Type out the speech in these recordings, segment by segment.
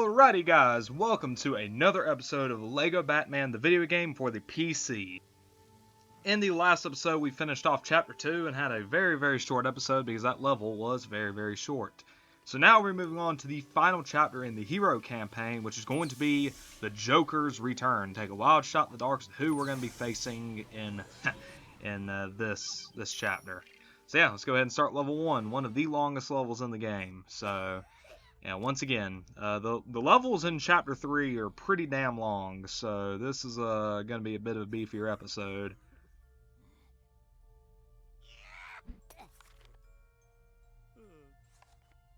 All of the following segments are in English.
Alrighty guys, welcome to another episode of LEGO Batman the video game for the PC. In the last episode we finished off chapter 2 and had a very short episode because that level was very short. So now we're moving on to the final chapter in the hero campaign, which is going to be the Joker's return. Take a wild shot in the dark at who we're going to be facing in this chapter. So yeah, let's go ahead and start level 1, one of the longest levels in the game. So yeah, once again, the levels in Chapter 3 are pretty damn long, so this is going to be a bit of a beefier episode.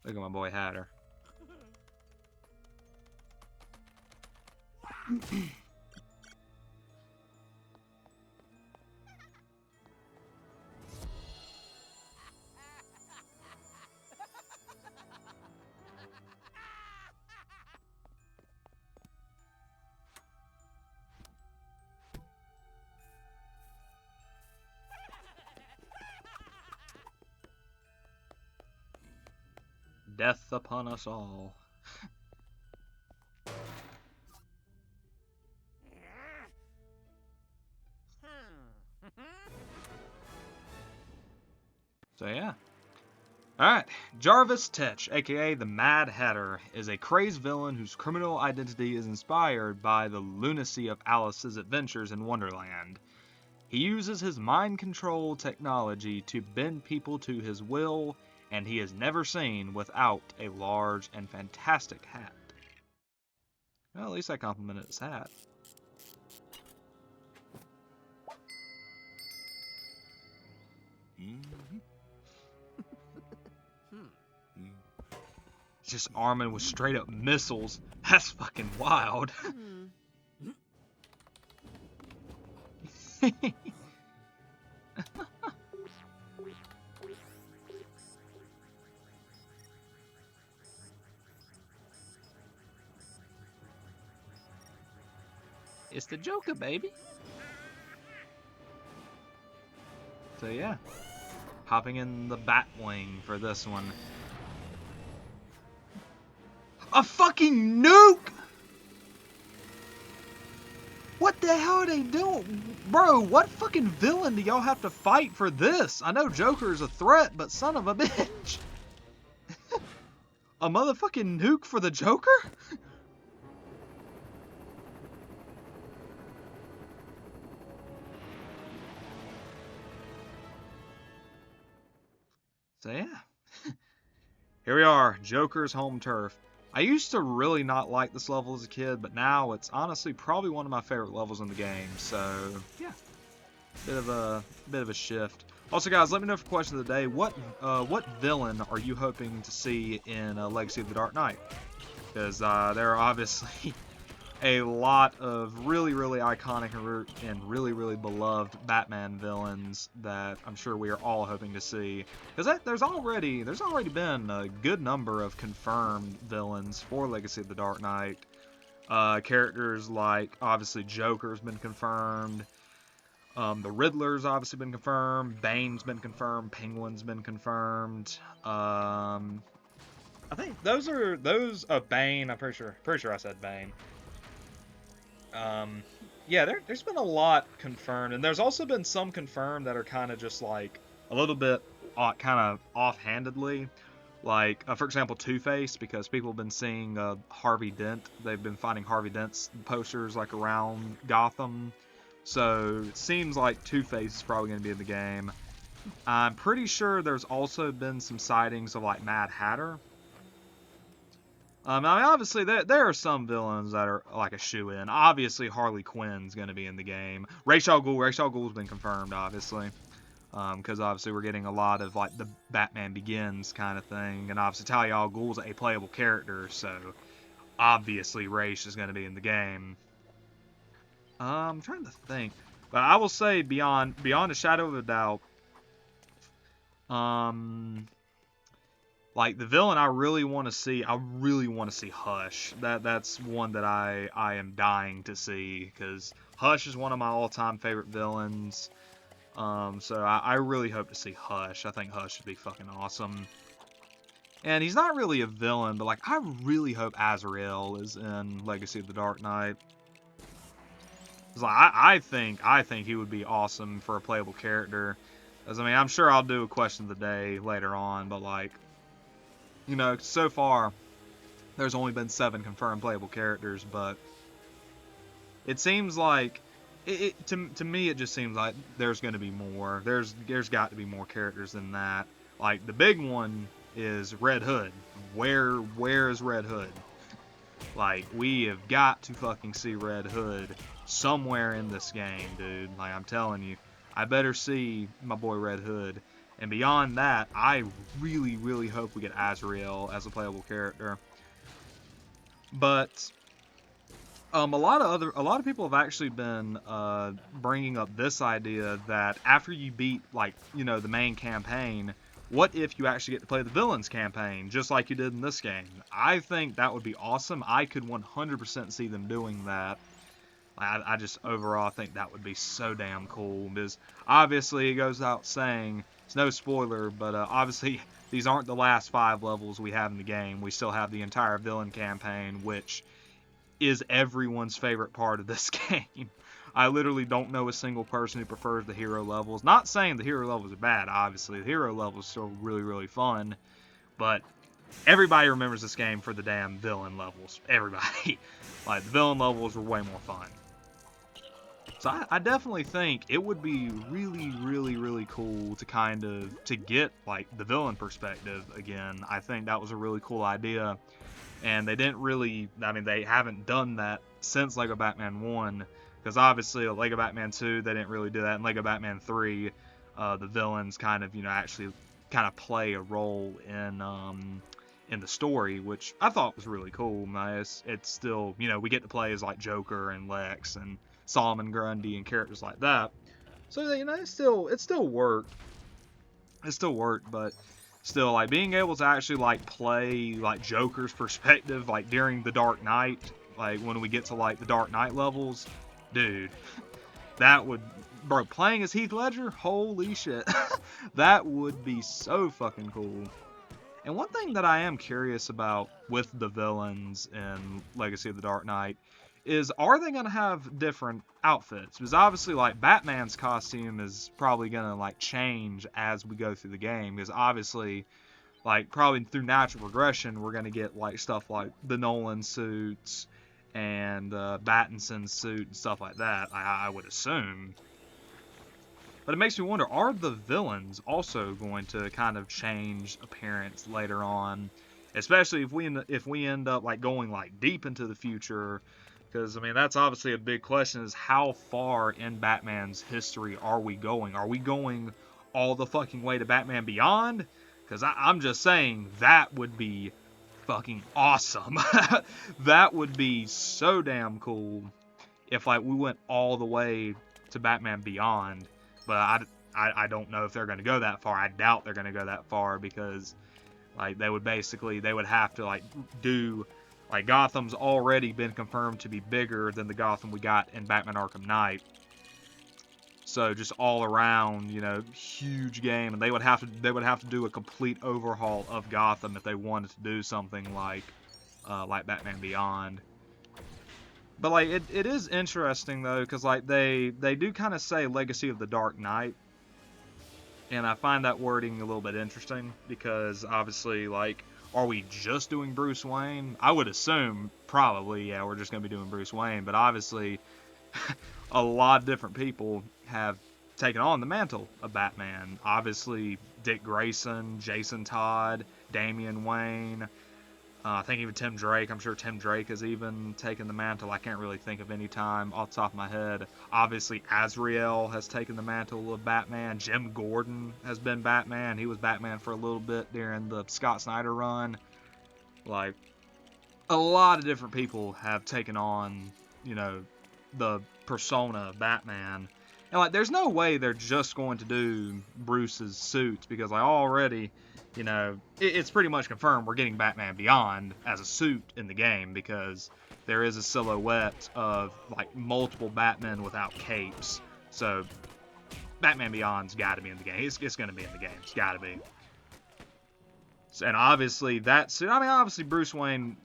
Look at my boy Hatter. Death upon us all. So yeah. Alright, Jarvis Tetch, aka the Mad Hatter, is a crazed villain whose criminal identity is inspired by the lunacy of Alice's adventures in Wonderland. He uses his mind control technology to bend people to his will, and he is never seen without a large and fantastic hat. Well, at least I complimented his hat. Just arming with straight up missiles. That's fucking wild. It's the Joker, baby. So yeah, hopping in the Batwing for this one. A fucking nuke! What the hell are they doing? Bro, what fucking villain do y'all have to fight for this? I know Joker is a threat, but son of a bitch. A motherfucking nuke for the Joker? So yeah, here we are, Joker's home turf. I used to really not like this level as a kid, but now it's honestly probably one of my favorite levels in the game. So yeah, bit of a shift. Also, guys, let me know for question of the day. What villain are you hoping to see in Legacy of the Dark Knight? Because there are obviously a lot of really iconic and really beloved Batman villains that I'm sure we are all hoping to see. Because there's already been a good number of confirmed villains for Legacy of the Dark Knight. Characters like obviously Joker's been confirmed. The Riddler's obviously been confirmed. Bane's been confirmed. Penguin's been confirmed. I think those Bane. I'm pretty sure I said Bane. Yeah, there's been a lot confirmed, and there's also been some confirmed that are kind of just like a little bit kind of offhandedly, like for example Two-Face, because people have been seeing Harvey Dent. They've been finding Harvey Dent's posters like around Gotham, so it seems like Two-Face is probably going to be in the game. I'm pretty sure there's also been some sightings of like Mad Hatter. I mean, obviously, there are some villains that are like a shoe-in. Obviously, Harley Quinn's going to be in the game. Ra's al Ghul's been confirmed, obviously. Because obviously we're getting a lot of like the Batman Begins kind of thing. And obviously Talia al Ghul's a playable character, so obviously Ra's is going to be in the game. I'm trying to think. But I will say, beyond a shadow of a doubt, like the villain I really want to see Hush. That's one that I am dying to see, because Hush is one of my all-time favorite villains. So I really hope to see Hush. I think Hush would be fucking awesome. And he's not really a villain, but like I really hope Azrael is in Legacy of the Dark Knight. 'Cause like, I think he would be awesome for a playable character. As I mean, I'm sure I'll do a question of the day later on, but like, you know, so far there's only been 7 confirmed playable characters, but it seems like to me it just seems like there's going to be more. There's got to be more characters than that. Like the big one is Red Hood. Where is Red Hood? Like we have got to fucking see Red Hood somewhere in this game, dude. Like I'm telling you, I better see my boy Red Hood. And beyond that, I really, really hope we get Azrael as a playable character. But a lot of people have actually been bringing up this idea that after you beat, like, you know, the main campaign, what if you actually get to play the villains campaign just like you did in this game? I think that would be awesome. I could 100% see them doing that. I just overall think that would be so damn cool, because obviously it goes out saying, it's no spoiler, but obviously these aren't the last 5 levels we have in the game. We still have the entire villain campaign, which is everyone's favorite part of this game. I literally don't know a single person who prefers the hero levels. Not saying the hero levels are bad, obviously. The hero levels are still really, really fun, but everybody remembers this game for the damn villain levels. Everybody. Like, the villain levels were way more fun. So I definitely think it would be really, really, really cool to kind of, to get, like, the villain perspective again. I think that was a really cool idea. And they didn't really, I mean, they haven't done that since Lego Batman 1. Because obviously, Lego Batman 2, they didn't really do that. And Lego Batman 3, the villains kind of, you know, actually kind of play a role in the story, which I thought was really cool. It's still, you know, we get to play as, like, Joker and Lex and Solomon Grundy and characters like that. So, you know, it still worked. It still worked, but still, like, being able to actually, like, play, like, Joker's perspective, like, during the Dark Knight, like, when we get to, like, the Dark Knight levels, dude, that would, bro, playing as Heath Ledger, holy shit, that would be so fucking cool. And one thing that I am curious about with the villains in Legacy of the Dark Knight is, are they going to have different outfits? Because obviously, like, Batman's costume is probably going to, like, change as we go through the game. Because obviously, like, probably through natural progression, we're going to get, like, stuff like the Nolan suits and Battinson's suit and stuff like that, I would assume. But it makes me wonder, are the villains also going to kind of change appearance later on? Especially if we end up, like, going, like, deep into the future. Because, I mean, that's obviously a big question, is how far in Batman's history are we going? Are we going all the fucking way to Batman Beyond? Because I'm just saying, that would be fucking awesome. That would be so damn cool if, like, we went all the way to Batman Beyond. But I don't know if they're going to go that far. I doubt they're going to go that far, because, like, they would have to, like, do... Like, Gotham's already been confirmed to be bigger than the Gotham we got in Batman Arkham Knight. So just all around, you know, huge game, and they would have to do a complete overhaul of Gotham if they wanted to do something like Batman Beyond. But, like, it is interesting though, because, like, they do kind of say Legacy of the Dark Knight, and I find that wording a little bit interesting, because obviously, like, are we just doing Bruce Wayne? I would assume probably, yeah, we're just going to be doing Bruce Wayne. But obviously, a lot of different people have taken on the mantle of Batman. Obviously, Dick Grayson, Jason Todd, Damian Wayne. I think even Tim Drake. I'm sure Tim Drake has even taken the mantle. I can't really think of any time off the top of my head. Obviously, Azrael has taken the mantle of Batman. Jim Gordon has been Batman. He was Batman for a little bit during the Scott Snyder run. Like, a lot of different people have taken on, you know, the persona of Batman. And, like, there's no way they're just going to do Bruce's suits, because, like, already, you know, it's pretty much confirmed we're getting Batman Beyond as a suit in the game, because there is a silhouette of, like, multiple Batmen without capes. So, Batman Beyond's got to be in the game. It's going to be in the game. It's got to be. And obviously that suit, I mean, obviously Bruce Wayne,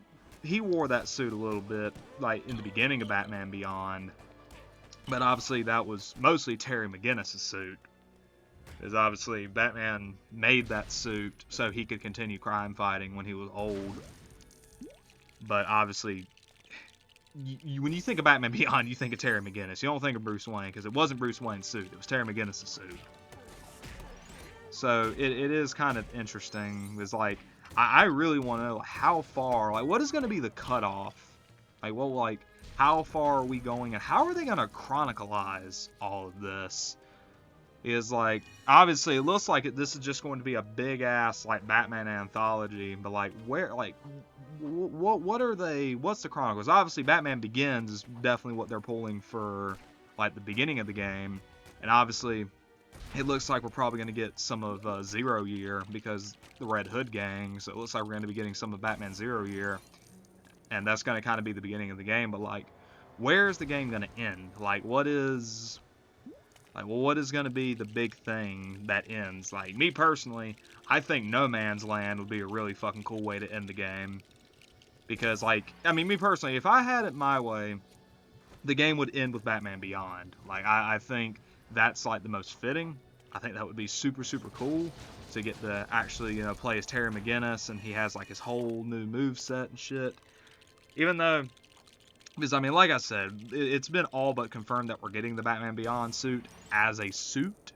he wore that suit a little bit, like, in the beginning of Batman Beyond. But obviously that was mostly Terry McGinnis' suit. Because obviously Batman made that suit so he could continue crime fighting when he was old. But obviously, when you think of Batman Beyond, you think of Terry McGinnis. You don't think of Bruce Wayne, because it wasn't Bruce Wayne's suit. It was Terry McGinnis' suit. So it is kind of interesting. It's like, I really want to know how far, like, what is going to be the cutoff? Like, well, like, how far are we going, and how are they going to chronicleize all of this? Is like, obviously it looks like this is just going to be a big ass like Batman anthology, but like where, like what are they, what's the Chronicles? Obviously Batman Begins is definitely what they're pulling for like the beginning of the game, and obviously it looks like we're probably going to get some of Zero Year, because the Red Hood gang, so it looks like we're going to be getting some of Batman Zero Year, and that's going to kind of be the beginning of the game. But like, where's the game going to end? Like, what is going to be the big thing that ends? Like, me personally, I think No Man's Land would be a really fucking cool way to end the game. Because, like, I mean, me personally, if I had it my way, the game would end with Batman Beyond. Like, I think that's, like, the most fitting. I think that would be super, super cool to get to actually, you know, play as Terry McGinnis, and he has, like, his whole new moveset and shit. Even though, because, I mean, like I said, it's been all but confirmed that we're getting the Batman Beyond suit as a suit.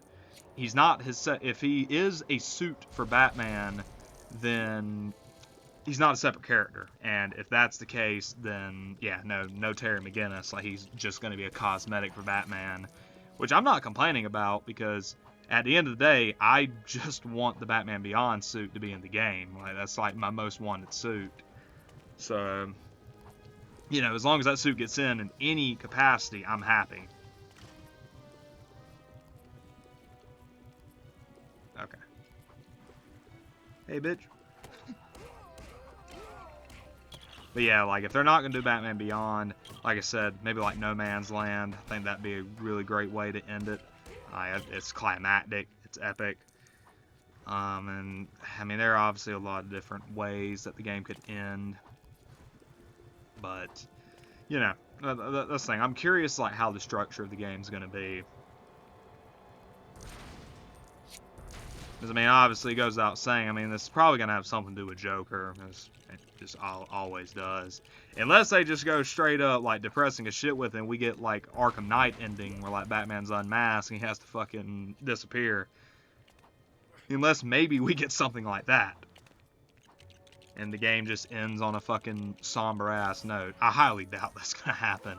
He's not his set. If he is a suit for Batman, then he's not a separate character. And if that's the case, then, yeah, no Terry McGinnis. Like, he's just going to be a cosmetic for Batman, which I'm not complaining about, because at the end of the day, I just want the Batman Beyond suit to be in the game. Like, that's, like, my most wanted suit. So, you know, as long as that suit gets in any capacity, I'm happy. Okay. Hey, bitch. But yeah, like, if they're not going to do Batman Beyond, like I said, maybe like No Man's Land, I think that'd be a really great way to end it. It's climactic, it's epic. And, I mean, there are obviously a lot of different ways that the game could end. But, you know, that's the thing. I'm curious, like, how the structure of the game's going to be. Because, I mean, obviously it goes without saying, I mean, this is probably going to have something to do with Joker, as it just always does. Unless they just go straight up, like, depressing as shit with it, and we get, like, Arkham Knight ending, where, like, Batman's unmasked, and he has to fucking disappear. Unless maybe we get something like that. And the game just ends on a fucking somber-ass note. I highly doubt that's going to happen.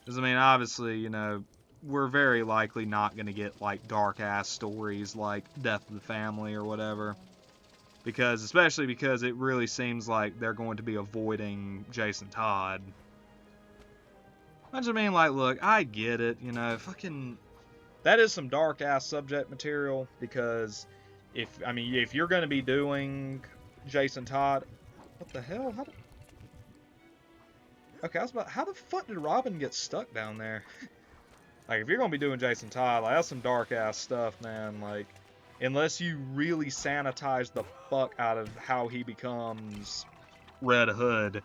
Because, I mean, obviously, you know, we're very likely not going to get, like, dark-ass stories like Death of the Family or whatever. Especially because it really seems like they're going to be avoiding Jason Todd. I just mean, like, look, I get it, you know, fucking... That is some dark-ass subject material, because if you're going to be doing Jason Todd... What the hell? Okay, I was about... How the fuck did Robin get stuck down there? Like, if you're going to be doing Jason Todd, like, that's some dark-ass stuff, man. Like, unless you really sanitize the fuck out of how he becomes Red Hood,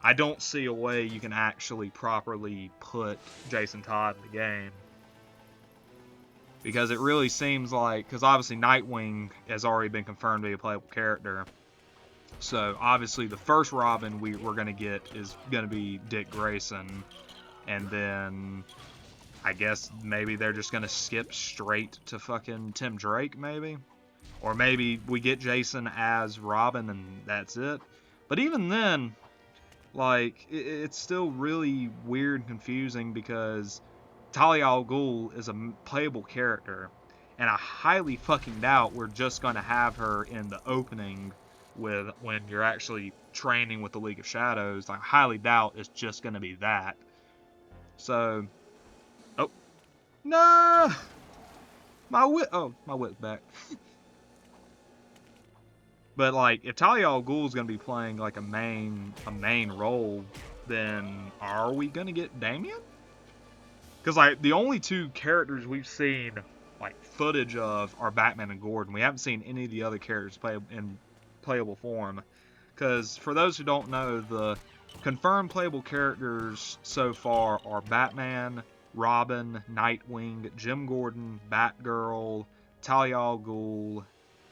I don't see a way you can actually properly put Jason Todd in the game. Because it really seems like... Because obviously Nightwing has already been confirmed to be a playable character. So, obviously, the first Robin we're going to get is going to be Dick Grayson. And then... I guess maybe they're just going to skip straight to fucking Tim Drake, maybe? Or maybe we get Jason as Robin and that's it. But even then, like, it's still really weird and confusing, because Talia al Ghul is a playable character. And I highly fucking doubt we're just going to have her in the opening when you're actually training with the League of Shadows. I highly doubt it's just going to be that. So... Oh. No! My whip's back. But, like, if Talia al Ghul's gonna be playing, like, a main role, then are we gonna get Damian? Because, like, the only two characters we've seen, like, footage of are Batman and Gordon. We haven't seen any of the other characters play in playable form. Because for those who don't know, the confirmed playable characters so far are Batman, Robin, Nightwing, Jim Gordon, Batgirl, Talia al Ghul,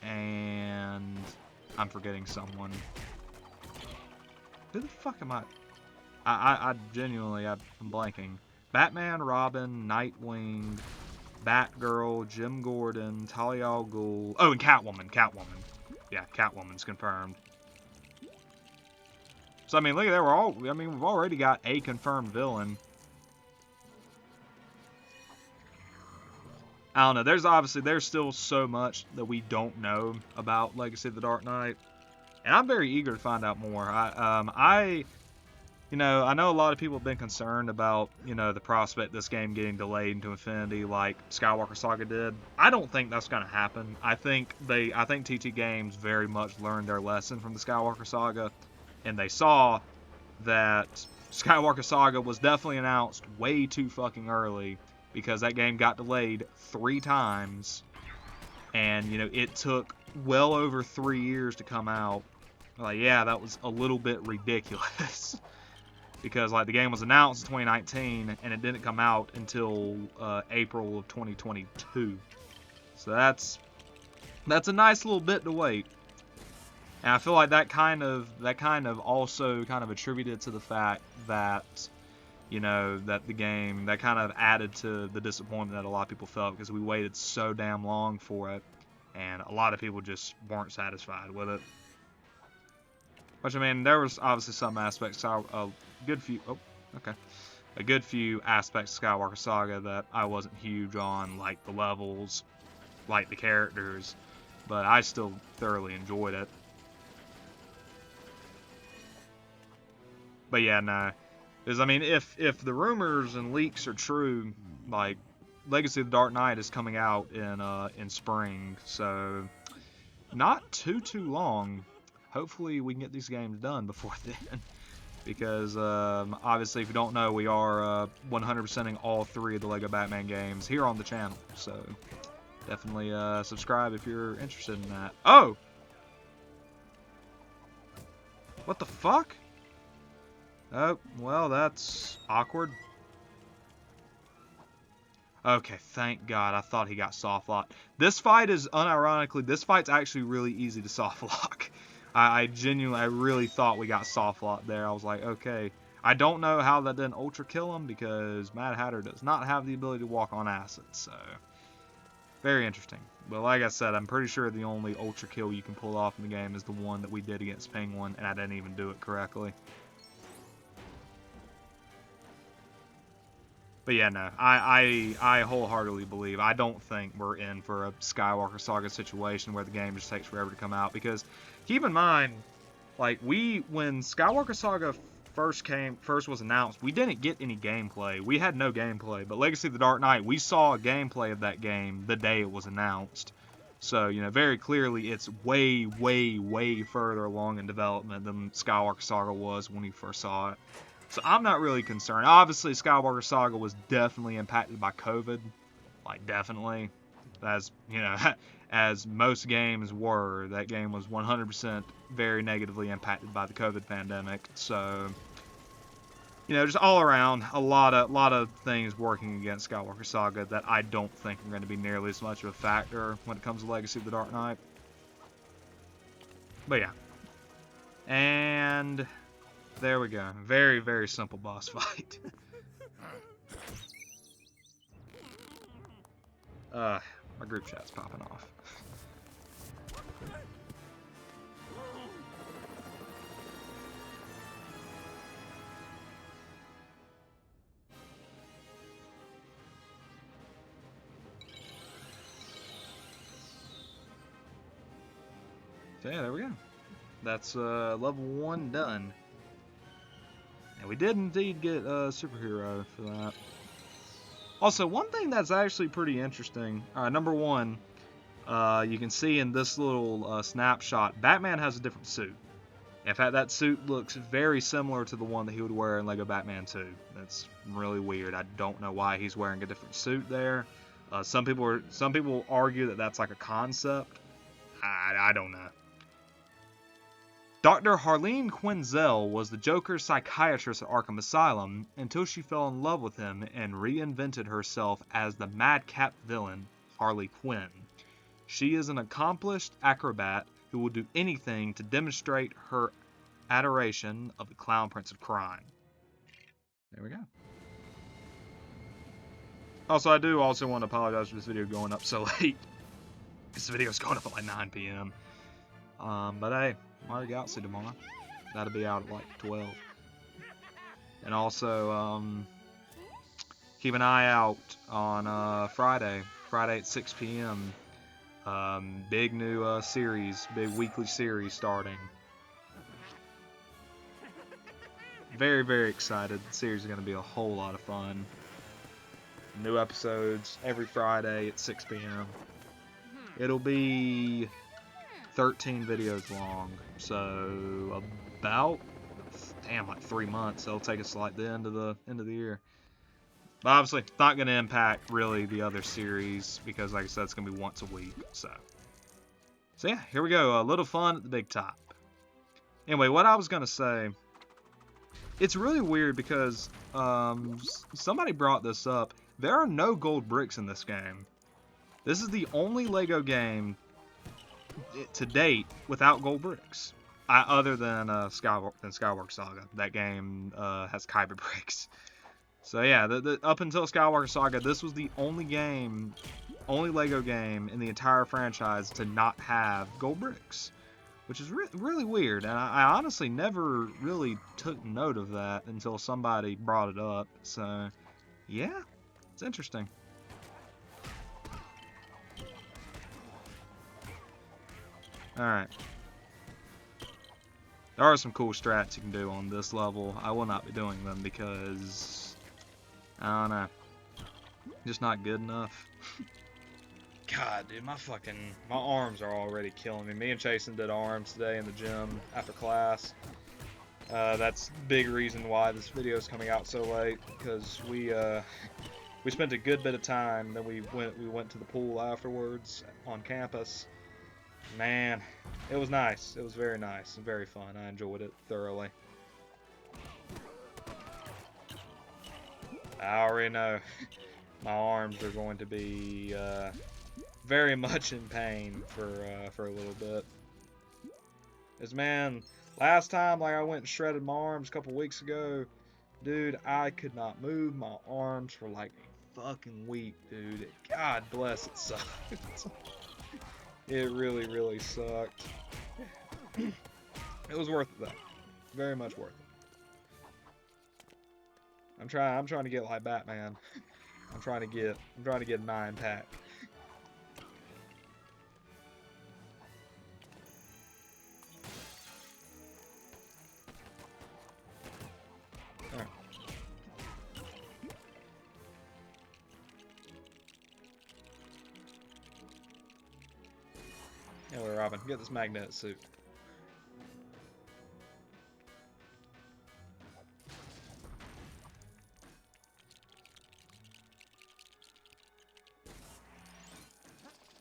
and I'm forgetting someone. Who the fuck am I? I genuinely, I'm blanking. Batman, Robin, Nightwing, Batgirl, Jim Gordon, Talia al Ghul. Oh, and Catwoman. Yeah, Catwoman's confirmed. So, I mean, look at that. We've already got a confirmed villain. I don't know. There's still so much that we don't know about Legacy of the Dark Knight. And I'm very eager to find out more. I know a lot of people have been concerned about, the prospect of this game getting delayed into infinity like Skywalker Saga did. I don't think that's going to happen. I think TT Games very much learned their lesson from the Skywalker Saga, and they saw that Skywalker Saga was definitely announced way too fucking early because that game got delayed 3 times, and, it took well over 3 years to come out. Like, yeah, that was a little bit ridiculous. Because, like, the game was announced in 2019, and it didn't come out until April of 2022. So that's a nice little bit to wait. And I feel like that kind of also attributed to the fact that, that the game, that kind of added to the disappointment that a lot of people felt because we waited so damn long for it, and a lot of people just weren't satisfied with it. Which, I mean, there was obviously some aspects, a good few aspects of Skywalker Saga that I wasn't huge on, like the levels, like the characters, but I still thoroughly enjoyed it. But yeah, no. Because, I mean, if the rumors and leaks are true, like, Legacy of the Dark Knight is coming out in spring, so not too long. Hopefully we can get these games done before then. Because, obviously, if you don't know, we are 100%ing all 3 of the LEGO Batman games here on the channel. So, definitely subscribe if you're interested in that. Oh! What the fuck? Oh, well, that's awkward. Okay, thank God. I thought he got soft locked. This fight's actually really easy to soft lock. I really thought we got soft locked there. I was like, okay. I don't know how that didn't ultra kill him because Mad Hatter does not have the ability to walk on acid, so very interesting. But like I said, I'm pretty sure the only ultra kill you can pull off in the game is the one that we did against Penguin, and I didn't even do it correctly. But yeah, no, I wholeheartly believe, I don't think we're in for a Skywalker Saga situation where the game just takes forever to come out, because keep in mind, like, when Skywalker Saga first was announced, we didn't get any gameplay. We had no gameplay, but Legacy of the Dark Knight, we saw a gameplay of that game the day it was announced. So, very clearly it's way, way, way further along in development than Skywalker Saga was when we first saw it. So I'm not really concerned. Obviously, Skywalker Saga was definitely impacted by COVID. Like, definitely. As, as most games were. That game was 100% very negatively impacted by the COVID pandemic. So, just all around, a lot of things working against Skywalker Saga that I don't think are going to be nearly as much of a factor when it comes to Legacy of the Dark Knight. But yeah. And there we go. Very, very simple boss fight. My group chat's popping off. So yeah, there we go. That's level 1 done. And we did indeed get a superhero for that. Also, one thing that's actually pretty interesting. Number 1, you can see in this little snapshot, Batman has a different suit. In fact, that suit looks very similar to the one that he would wear in LEGO Batman 2. That's really weird. I don't know why he's wearing a different suit there. Some people argue that that's like a concept. I don't know. Dr. Harleen Quinzel was the Joker's psychiatrist at Arkham Asylum until she fell in love with him and reinvented herself as the madcap villain, Harley Quinn. She is an accomplished acrobat who will do anything to demonstrate her adoration of the Clown Prince of Crime. There we go. Also, I do also want to apologize for this video going up so late. This video is going up at like 9 p.m. But hey, Mario Galaxy tomorrow. That'll be out at like 12. And also, keep an eye out on Friday at 6 p.m. Big new series, big weekly series starting. Very, very excited. The series is going to be a whole lot of fun. New episodes every Friday at 6 p.m. It'll be 13 videos long, so about like 3 months. It'll take us to like the end of the year. But obviously, it's not going to impact really the other series because, like I said, it's going to be once a week. So yeah, here we go. A little fun at the big top. Anyway, what I was going to say, it's really weird because somebody brought this up. There are no gold bricks in this game. This is the only LEGO game to date without gold bricks, other than Skywalker Saga. That game has Kyber bricks. So yeah, up until Skywalker Saga, this was the only LEGO game in the entire franchise to not have gold bricks, which is really weird. And I honestly never really took note of that until somebody brought it up. So yeah, it's interesting. Alright. There are some cool strats you can do on this level. I will not be doing them because, I don't know, just not good enough. God, dude, my arms are already killing me. Me and Chasen did arms today in the gym after class. That's a big reason why this video is coming out so late, because we spent a good bit of time. Then we went to the pool afterwards on campus. Man, it was nice. It was very nice and very fun. I enjoyed it thoroughly. I already know my arms are going to be very much in pain for a little bit. Cause man, last time I went and shredded my arms a couple weeks ago, dude, I could not move my arms for like a fucking week, dude. God bless, it sucked. It really, really sucked. It was worth it though. Very much worth it. I'm trying to get like Batman. I'm trying to get a 9-pack. Alright. Anyway, Robin, get this magnet suit.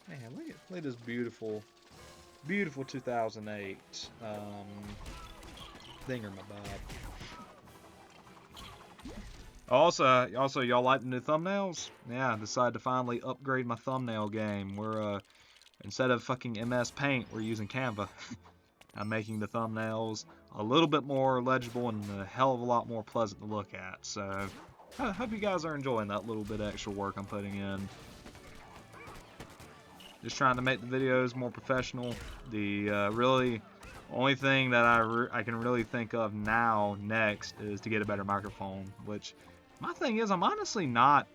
Man, look at this beautiful 2008 thingamabob. Also, y'all like the new thumbnails? Yeah, I decided to finally upgrade my thumbnail game. We're instead of fucking MS Paint, we're using Canva. I'm making the thumbnails a little bit more legible and a hell of a lot more pleasant to look at. So, I hope you guys are enjoying that little bit of extra work I'm putting in. Just trying to make the videos more professional. The really only thing that I can really think of now next is to get a better microphone. Which my thing is, I'm honestly not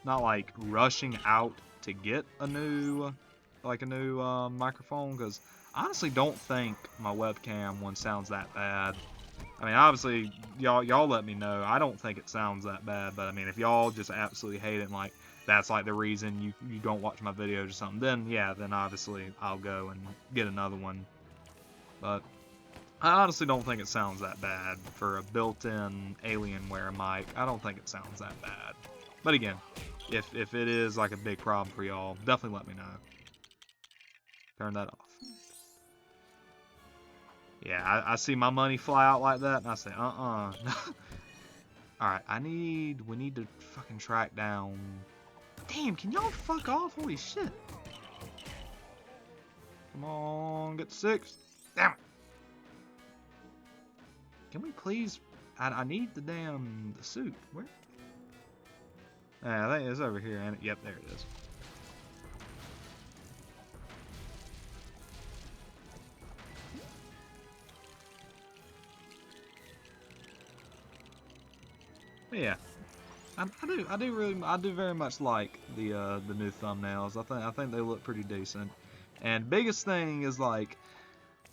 like rushing out to get a new microphone, because I honestly don't think my webcam one sounds that bad. I mean, obviously y'all let me know. I don't think it sounds that bad, but I mean, if y'all just absolutely hate it and like that's like the reason you don't watch my videos or something, then yeah, then obviously I'll go and get another one. But I honestly don't think it sounds that bad for a built-in Alienware mic. I don't think it sounds that bad. But again, if it is like a big problem for y'all, definitely let me know. Turn that off. Yeah, I see my money fly out like that, and I say, Alright, we need to fucking track down... Damn, can y'all fuck off? Holy shit. Come on, get 6. Damn it. Can we please... I need the damn... the suit. Where? I think it's over here, and yep, there it is. But yeah, I do very much like the new thumbnails. I think they look pretty decent. And biggest thing is like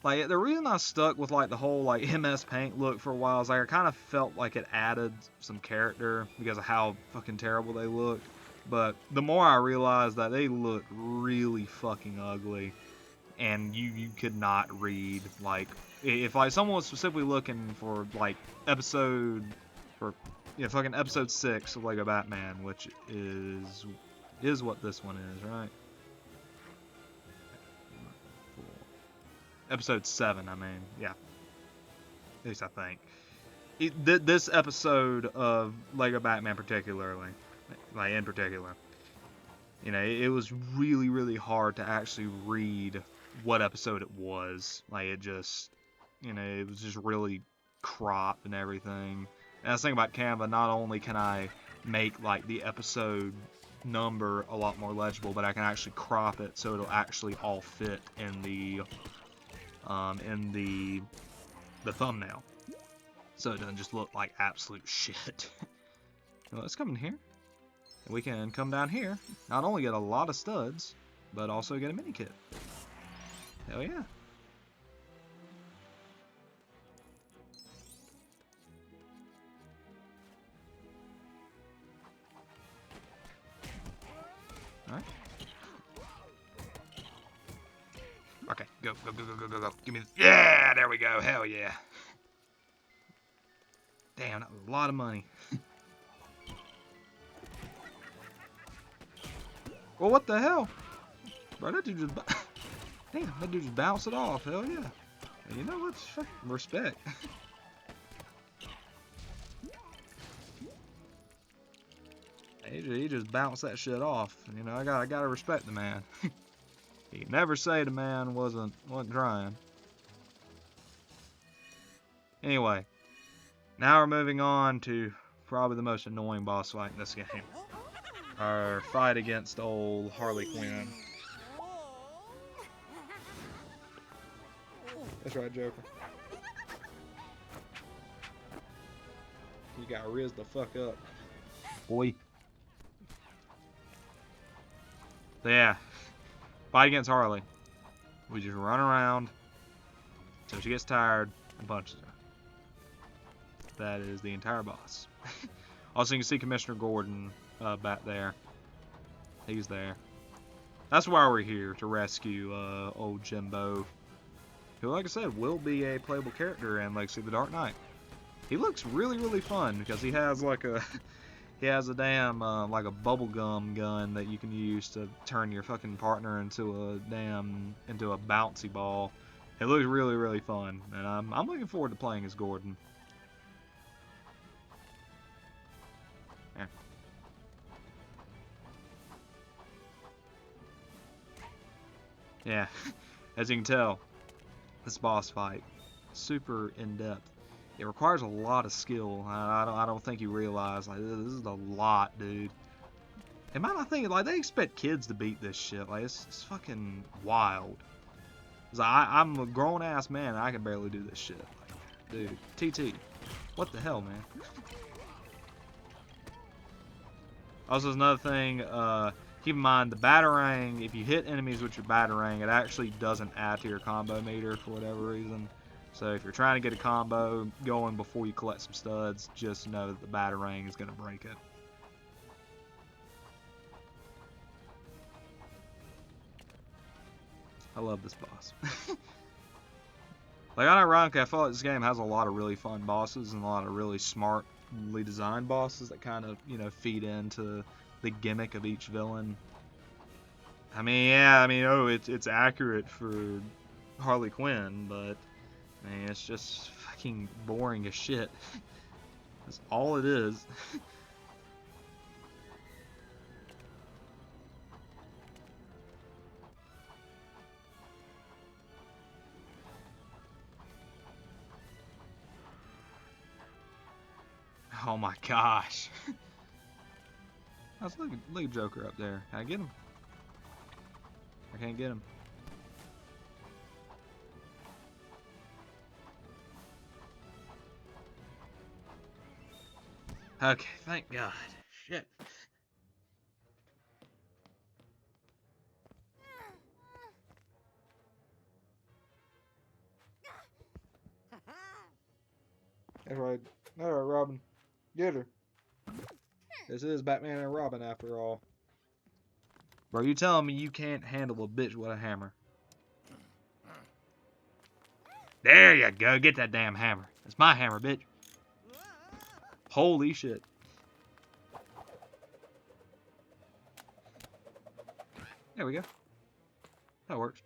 the reason I stuck with like the whole like MS Paint look for a while is like I kind of felt like it added some character because of how fucking terrible they look. But the more I realized that they look really fucking ugly, and you could not read like if like someone was specifically looking for like episode for fucking episode 6 of Lego Batman, which is what this one is, right? Episode 7, I mean, yeah. At least I think. This episode of Lego Batman particularly, like in particular, it was really, really hard to actually read what episode it was. Like, it just, it was just really cropped and everything. And that's the thing about Canva, not only can I make, like, the episode number a lot more legible, but I can actually crop it so it'll actually all fit in the thumbnail. So it doesn't just look like absolute shit. Well, let's come in here. And we can come down here, not only get a lot of studs, but also get a mini kit. Hell yeah. Alright. Okay, go. Give me the... Yeah, there we go. Hell yeah. Damn, that was a lot of money. Well, what the hell? Bro, that dude just... Damn, that dude just bounced it off. Hell yeah. You know what? Respect. He just bounced that shit off. I gotta respect the man. You never say the man wasn't trying. Anyway, now we're moving on to probably the most annoying boss fight in this game. Our fight against old Harley Quinn. That's right, Joker. You got riz the fuck up, boy. So yeah, fight against Harley. We just run around until she gets tired and punches her. That is the entire boss. Also, you can see Commissioner Gordon back there. He's there. That's why we're here, to rescue old Jimbo, who, like I said, will be a playable character in Legacy of the Dark Knight. He looks really, really fun because he has like a damn like a bubblegum gun that you can use to turn your fucking partner into a bouncy ball. It looks really, really fun, and I'm looking forward to playing as Gordon. Yeah. Yeah, as you can tell, this boss fight, super in-depth. It requires a lot of skill. I don't think you realize, like, this is a lot, dude. And man, I think, like, they expect kids to beat this shit. Like, it's fucking wild. I'm a grown-ass man, and I can barely do this shit. Like, dude, TT. What the hell, man? Also, there's another thing, keep in mind, the Batarang, if you hit enemies with your Batarang, it actually doesn't add to your combo meter for whatever reason. So if you're trying to get a combo going before you collect some studs, just know that the Batarang is going to break it. I love this boss. Like, unironically, I feel like this game has a lot of really fun bosses and a lot of really smartly designed bosses that kind of, feed into the gimmick of each villain. I mean, yeah, it's accurate for Harley Quinn, but Man, it's just fucking boring as shit. That's all it is. Oh my gosh. Look at Joker up there. Can I get him? I can't get him. Okay, thank God. Shit. That's right. Alright, Robin. Get her. This is Batman and Robin after all. Bro, you telling me you can't handle a bitch with a hammer? There you go. Get that damn hammer. It's my hammer, bitch. Holy shit. There we go. That works.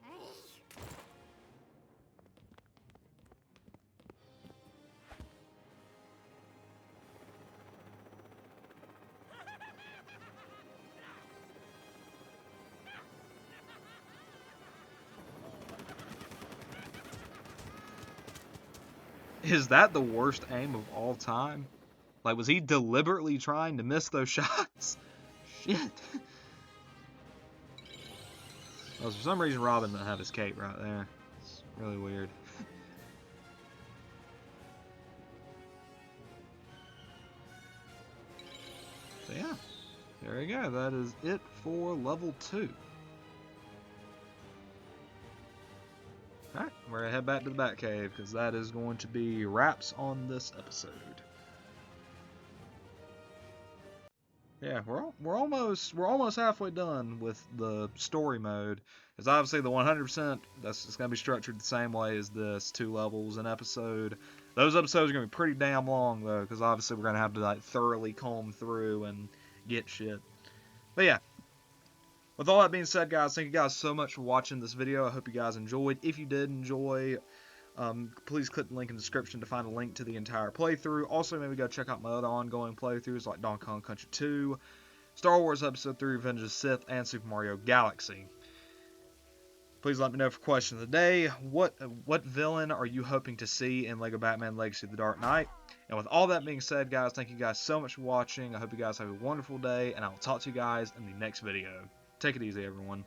Is that the worst aim of all time? Like, was he deliberately trying to miss those shots? Shit. Well, for some reason, Robin doesn't have his cape right there. It's really weird. So yeah, there you go. That is it for level 2. Alright, we're going to head back to the Batcave, because that is going to be wraps on this episode. Yeah, we're almost halfway done with the story mode. Because obviously the 100%, that's just going to be structured the same way as this, 2 levels an episode. Those episodes are going to be pretty damn long, though, because obviously we're going to have to like thoroughly comb through and get shit. But yeah. With all that being said, guys, thank you guys so much for watching this video. I hope you guys enjoyed. If you did enjoy, please click the link in the description to find a link to the entire playthrough. Also, maybe go check out my other ongoing playthroughs like Donkey Kong Country 2, Star Wars Episode 3 Revenge of the Sith, and Super Mario Galaxy. Please let me know for question of the day. What villain are you hoping to see in LEGO Batman Legacy of the Dark Knight? And with all that being said, guys, thank you guys so much for watching. I hope you guys have a wonderful day, and I will talk to you guys in the next video. Take it easy, everyone.